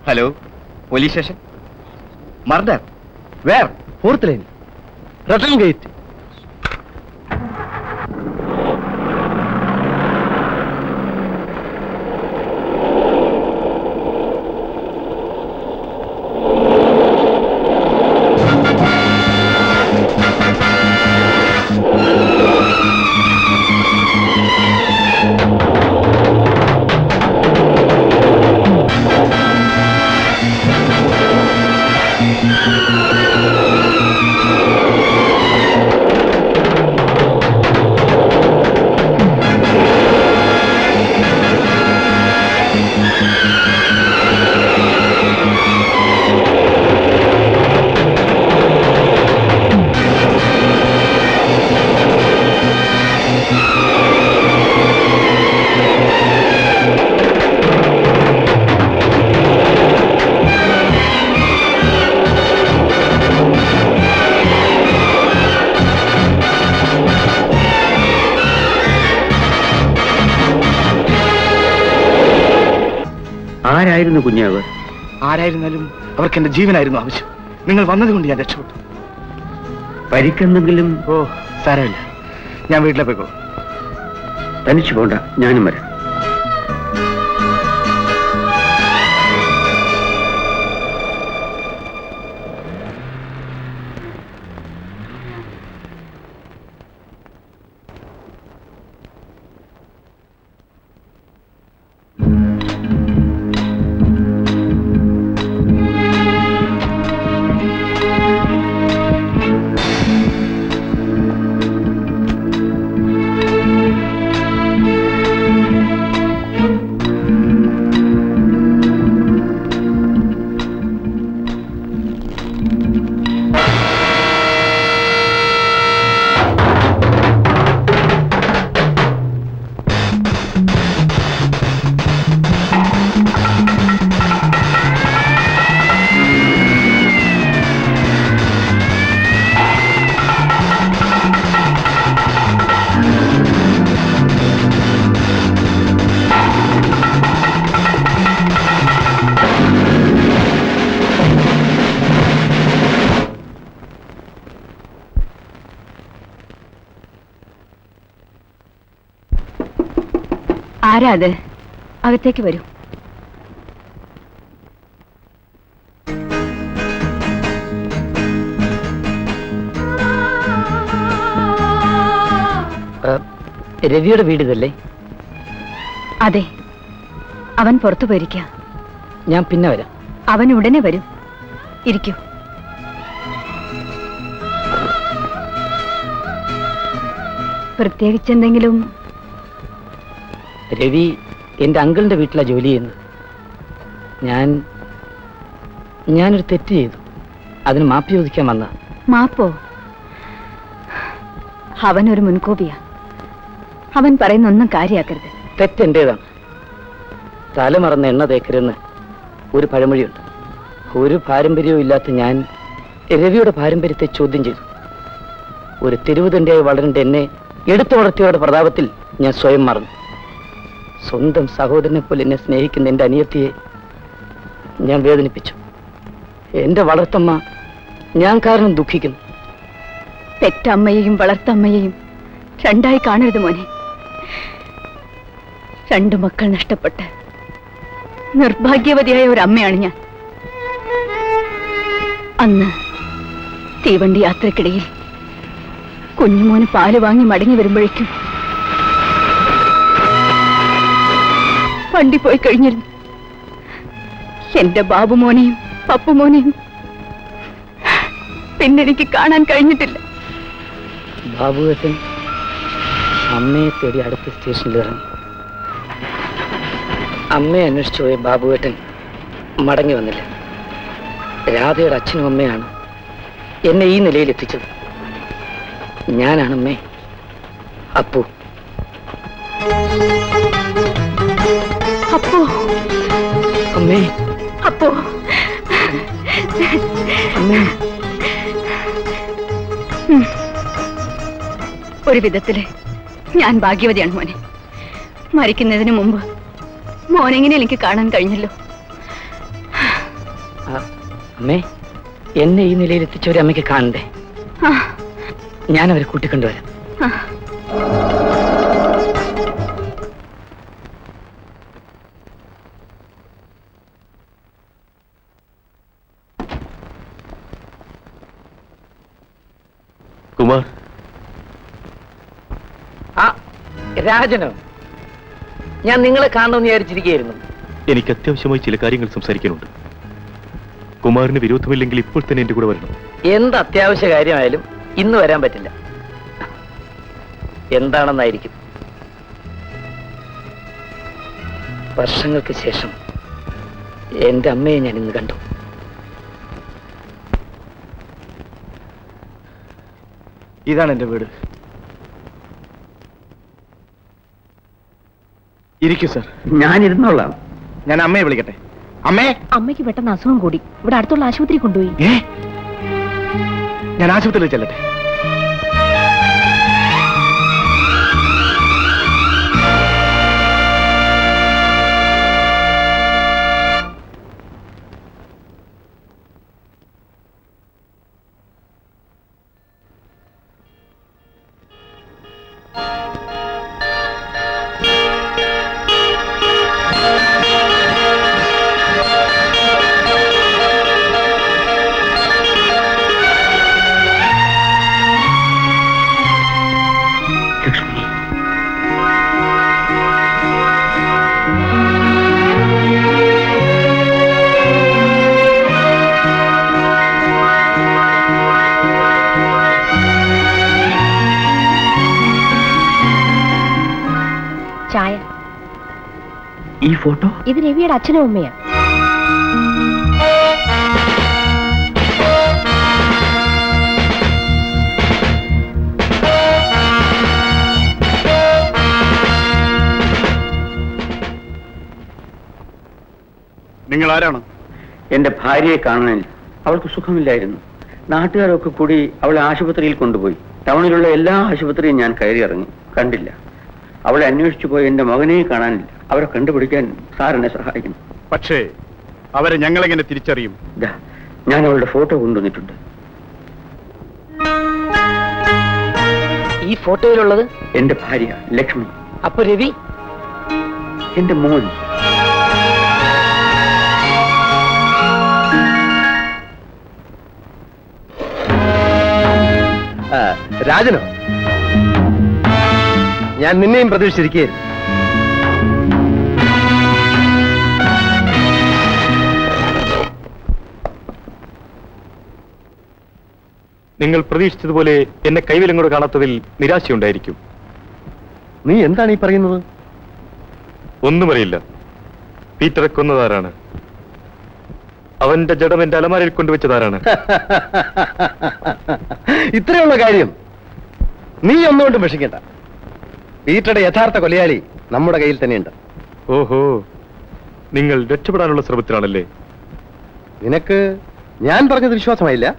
Hello, police station. Murder. Where? 4th line, return gate. ആരായിരുന്നു കുഞ്ഞാവ്? ആരായിരുന്നാലും അവർക്ക് എന്റെ ജീവനായിരുന്നു ആവശ്യം. നിങ്ങൾ വന്നതുകൊണ്ട് ഞാൻ രക്ഷപ്പെട്ടു. പരിക്കെന്തെങ്കിലും? ഓ, സാരമില്ല, ഞാൻ വീട്ടിലെ പോയിക്കോ. തനിച്ചു പോണ്ട, ഞാനും വരാം. ആരാ അത്? അകത്തേക്ക് വരൂ. രവിയുടെ വീട് ഇതല്ലേ? അതെ, അവൻ പുറത്തു പോയിരിക്കാം. ഞാൻ പിന്നെ വരാം. അവൻ ഉടനെ വരും. ഇരിക്കൂ. പ്രത്യേകിച്ചെന്തെങ്കിലും? രവി എൻ്റെ അങ്കിളിൻ്റെ വീട്ടിലാണ് ജോലി ചെയ്യുന്നത്. ഞാനൊരു തെറ്റ് ചെയ്തു. അതിന് മാപ്പ് ചോദിക്കാൻ വന്ന. മാപ്പോ? അവനൊരു മുൻകോപിയാ. അവൻ പറയുന്ന ഒന്നും കാര്യമാക്കരുത്. തെറ്റെൻ്റേതാണ്. തലമറന്ന് എണ്ണ തേക്കരുന്ന് ഒരു പഴമൊഴിയുണ്ട്. ഒരു പാരമ്പര്യവും ഇല്ലാത്ത ഞാൻ രവിയുടെ പാരമ്പര്യത്തെ ചോദ്യം ചെയ്തു. ഒരു തെരുവുതണ്ടിയായി വളരേണ്ട എന്നെ എടുത്തു വളർത്തിയവരുടെ പ്രതാപത്തിൽ ഞാൻ സ്വയം മറന്നു. സ്വന്തം സഹോദരനെ പോലെ എന്നെ സ്നേഹിക്കുന്ന എൻ്റെ അനിയത്തിയെ ഞാൻ വേദനിപ്പിച്ചു. എൻ്റെ വളർത്തമ്മ ഞാൻ കാരണം ദുഃഖിക്കുന്നു. പെറ്റമ്മയെയും വളർത്തമ്മയെയും രണ്ടായി കാണരുത് മോനെ. 2 മക്കൾ നഷ്ടപ്പെട്ട് നിർഭാഗ്യവതിയായ ഒരു അമ്മയാണ് ഞാൻ. അന്ന് തീവണ്ടി യാത്രക്കിടയിൽ കുഞ്ഞുമോന് പാല് വാങ്ങി മടങ്ങി വരുമ്പോഴേക്കും വണ്ടി പോയി കഴിഞ്ഞിരുന്നു. എന്റെ ബാബുമോനെയും പപ്പുമോനെയും പിന്നെ എനിക്ക് കാണാൻ കഴിഞ്ഞിട്ടില്ല. ബാബുവേട്ടൻ അമ്മയെ തേടി അടുത്ത സ്റ്റേഷനിൽ ഇറങ്ങി. അമ്മയെ അന്വേഷിച്ചു പോയ ബാബുവേട്ടൻ മടങ്ങി വന്നില്ല. രാധയുടെ അച്ഛനും അമ്മയാണ് എന്നെ ഈ നിലയിലെത്തിച്ചത്. ഞാനാണമ്മേ. അപ്പു. അപ്പോ അമ്മേ. അപ്പോ അമ്മേ. ഒരു വിധത്തില് ഞാൻ ഭാഗ്യവതിയാണ് മോനെ. മരിക്കുന്നതിന് മുമ്പ് മോനെങ്ങനെ എനിക്ക് കാണാൻ കഴിഞ്ഞല്ലോ. അമ്മേ, എന്നെ ഈ നിലയിൽ എത്തിച്ച ഒരു അമ്മയ്ക്ക് കാണണ്ടേ? ആ, ഞാൻ അവരെ കൂട്ടിക്കൊണ്ടുവരാം. ആ. കുമാർ, ആ രാജനോ? ഞാൻ നിങ്ങളെ കാണണമെന്ന് വിചാരിച്ചിരിക്കുകയായിരുന്നു. എനിക്ക് അത്യാവശ്യമായി ചില കാര്യങ്ങൾ സംസാരിക്കാനുണ്ട്. കുമാറിന് വിരോധമില്ലെങ്കിൽ ഇപ്പോൾ തന്നെ എന്റെ കൂടെ വരണം. എന്ത് അത്യാവശ്യ കാര്യമായാലും ഇന്ന് വരാൻ പറ്റില്ല. എന്താണെന്നായിരിക്കും. വർഷങ്ങൾക്ക് ശേഷം എന്റെ അമ്മയെ ഞാൻ ഇന്ന് കണ്ടു. ഇതാണ് എന്റെ വീട്. ഇരിക്കൂ സർ. ഞാൻ ഇരുന്നോളാം. ഞാൻ അമ്മയെ വിളിക്കട്ടെ? അമ്മേ. അമ്മയ്ക്ക് പെട്ടെന്ന് അസുഖം കൂടി. ഇവിടെ അടുത്തുള്ള ആശുപത്രി കൊണ്ടുപോയി. ഞാൻ ആശുപത്രിയിൽ ചെല്ലട്ടെ? ലക്ഷ്മി, ചായ. ഈ ഫോട്ടോ ഇത് രവിയുടെ അച്ഛനും അമ്മയാ. നിങ്ങൾ ആരാണ്? എന്റെ ഭാര്യയെ കാണാനില്ല. അവൾക്ക് സുഖമില്ലായിരുന്നു. നാട്ടുകാരൊക്കെ കൂടി അവളെ ആശുപത്രിയിൽ കൊണ്ടുപോയി. ടൗണിലുള്ള എല്ലാ ആശുപത്രിയും ഞാൻ കയറി ഇറങ്ങി, കണ്ടില്ല. അവളെ അന്വേഷിച്ചു പോയി. എന്റെ മകനെ കാണാനില്ല. അവരെ കണ്ടുപിടിക്കാൻ സാറിനെ സഹായിക്കുന്നു. പക്ഷേ അവരെ ഞങ്ങളെങ്ങനെ തിരിച്ചറിയും? ദാ, ഞാൻ അവളുടെ ഫോട്ടോ കൊണ്ടുവന്നിട്ടുണ്ട്. ഈ ഫോട്ടോയിലുള്ളത് എന്റെ ഭാര്യ ലക്ഷ്മി. അപ്പൊ രവി? എന്റെ മോൻ. രാജനോ? ഞാൻ നിന്നെയും പ്രതീക്ഷിച്ചിരിക്കുകയായിരുന്നു. നിങ്ങൾ പ്രതീക്ഷിച്ചതുപോലെ എന്നെ കൈവിലങ്ങോട് കാണാത്തതിൽ നിരാശയുണ്ടായിരിക്കും. നീ എന്താണ് ഈ പറയുന്നത്? ഒന്നും അറിയില്ല. പീറ്ററെ കൊന്നതാരാണ്? അവന്റെ ജഡം എന്റെ അലമാരയിൽ കൊണ്ടുവച്ചതാരാണ്? ഇത്രയുള്ള കാര്യം. നീ ഒന്നുകൊണ്ടും വിഷമിക്കണ്ട. പീറ്ററുടെ യഥാർത്ഥ കൊലയാളി നമ്മുടെ കയ്യിൽ തന്നെയുണ്ട്. ഓഹോ, നിങ്ങൾ രക്ഷപ്പെടാനുള്ള ശ്രമത്തിലാണല്ലേ? നിനക്ക് ഞാൻ പറഞ്ഞത് വിശ്വാസമായില്ല?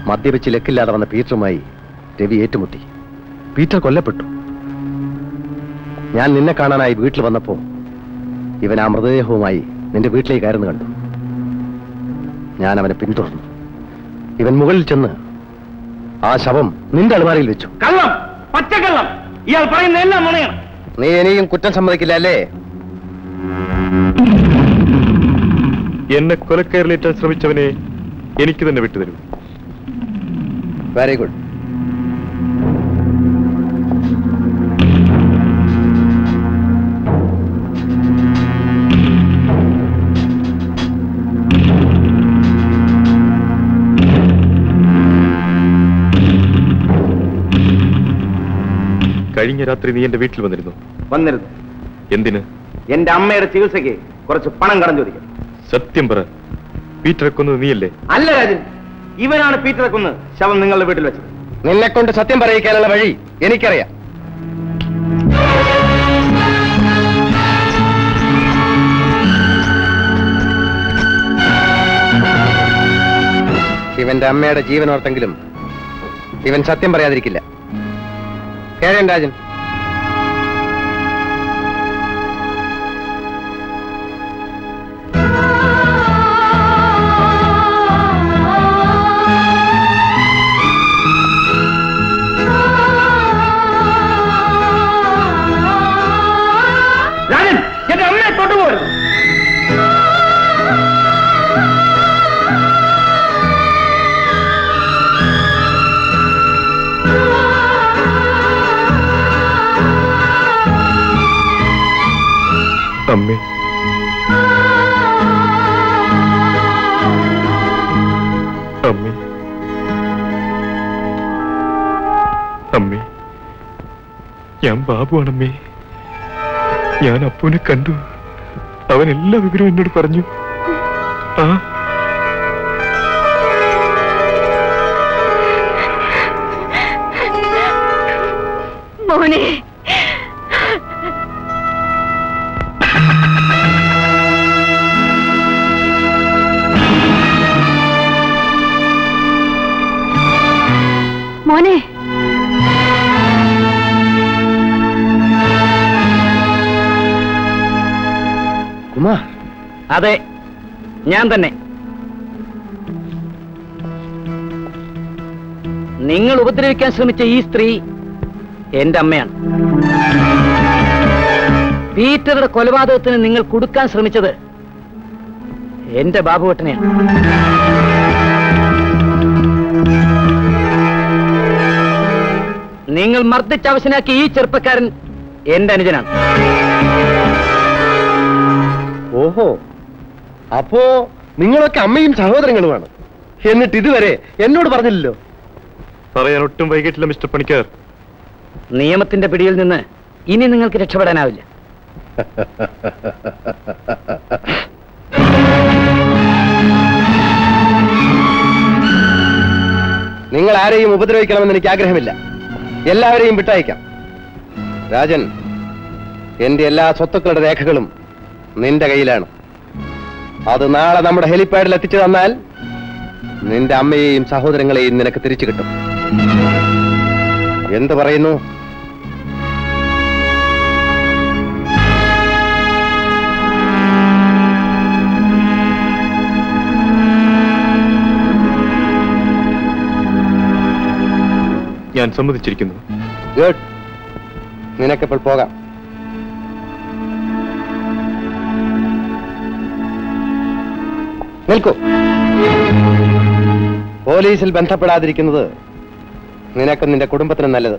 മദ്യപിച്ച് ലക്കില്ലാതെ വന്ന പീറ്ററുമായി രവി ഏറ്റുമുട്ടി. പീറ്റർ കൊല്ലപ്പെട്ടു. ഞാൻ നിന്നെ കാണാനായി വീട്ടിൽ വന്നപ്പോ ഇവൻ ആ മൃതദേഹവുമായി നിന്റെ വീട്ടിലേക്ക് കയറുന്നു കണ്ടു. ഞാൻ അവനെ പിന്തുടർന്നു. ഇവൻ മുകളിൽ ചെന്ന് ആ ശവം നിന്റെ അലമാരയിൽ വെച്ചു. കള്ളം, പച്ചക്കള്ളം. ഇയാൾ പറയുന്ന എല്ലാം നുണയാണ്. നീ ഇനിയും കുറ്റം സമ്മതിക്കില്ല അല്ലേ? എന്നെ കൊലക്കയറിലേറ്റാൻ ശ്രമിച്ചവനെ എനിക്ക് തന്നെ വിട്ടുതരൂ. Very good. കഴിഞ്ഞ രാത്രി നീ എന്റെ വീട്ടിൽ വന്നിരുന്നു. വന്നിരുന്നു. എന്തിന്? എന്റെ അമ്മയുടെ ചികിത്സയ്ക്ക് കുറച്ച് പണം കടം ചോദിക്കും. സത്യം പറ, പീറ്ററെ കൊന്നത് നീയല്ലേ? അല്ല രാജൻ, ഇവനാണ് പീറ്ററെ കൊന്ന് ശവം നിങ്ങളുടെ വീട്ടിൽ വെച്ചത്. നിന്നെ കൊണ്ട് സത്യം പറയിക്കാനുള്ള വഴി എനിക്കറിയാം. ഇവന്റെ അമ്മയുടെ ജീവനോർത്തെങ്കിലും ഇവൻ സത്യം പറയാതിരിക്കില്ല. കേരൻ രാജൻ, രാജൻ, എന്റെ അമ്മയെ തൊട്ടുപോകരുത്. അമ്മേ, അമ്മേ, അമ്മേ, ഞാൻ ബാബുവാണമ്മേ. ഞാൻ അപ്പുവിനെ കണ്ടു. അവൻ എല്ലാ വിവരവും എന്നോട് പറഞ്ഞു. ആ മോനെ, മോനെ, കുമാർ. അതെ, ഞാൻ തന്നെ. നിങ്ങൾ ഉപദ്രവിക്കാൻ ശ്രമിച്ച ഈ സ്ത്രീ എന്റെ അമ്മയാണ്. പീറ്ററുടെ കൊലപാതകത്തിന് നിങ്ങൾ കുടുക്കാൻ ശ്രമിച്ചത് എന്റെ ബാബുവേട്ടനെയാണ്. നിങ്ങൾ മർദ്ദിച്ചവശനാക്കിയ ഈ ചെറുപ്പക്കാരൻ എന്റെ അനുജനാണ്. ഓഹോ, അപ്പോ നിങ്ങളൊക്കെ അമ്മയും സഹോദരങ്ങളുമാണ്. എന്നിട്ട് ഇതുവരെ എന്നോട് പറഞ്ഞില്ലല്ലോ. പറയാൻ ഒട്ടും വൈകിട്ടില്ല മിസ്റ്റർ പണിക്കർ. നിയമത്തിന്റെ പിടിയിൽ നിന്ന് ഇനി നിങ്ങൾക്ക് രക്ഷപ്പെടാനാവില്ല. നിങ്ങൾ ആരെയും ഉപദ്രവിക്കണമെന്ന് എനിക്ക് ആഗ്രഹമില്ല. എല്ലാവരെയും വിട്ടയക്കാം. രാജൻ, എന്റെ എല്ലാ സ്വത്തുക്കളുടെ രേഖകളും നിന്റെ കയ്യിലാണ്. അത് നാളെ നമ്മുടെ ഹെലിപ്പാഡിൽ എത്തിച്ചു തന്നാൽ നിന്റെ അമ്മയെയും സഹോദരങ്ങളെയും നിനക്ക് തിരിച്ചു കിട്ടും. എന്ത് പറയുന്നു? ഞാൻ സമ്മതിച്ചിരിക്കുന്നു. ഗുഡ്. നിനക്കിപ്പോൾ പോകാം. നിൽക്കൂ. പോലീസിൽ ബന്ധപ്പെടാതിരിക്കുന്നത് നിനക്കും നിന്റെ കുടുംബത്തിനും നല്ലത്.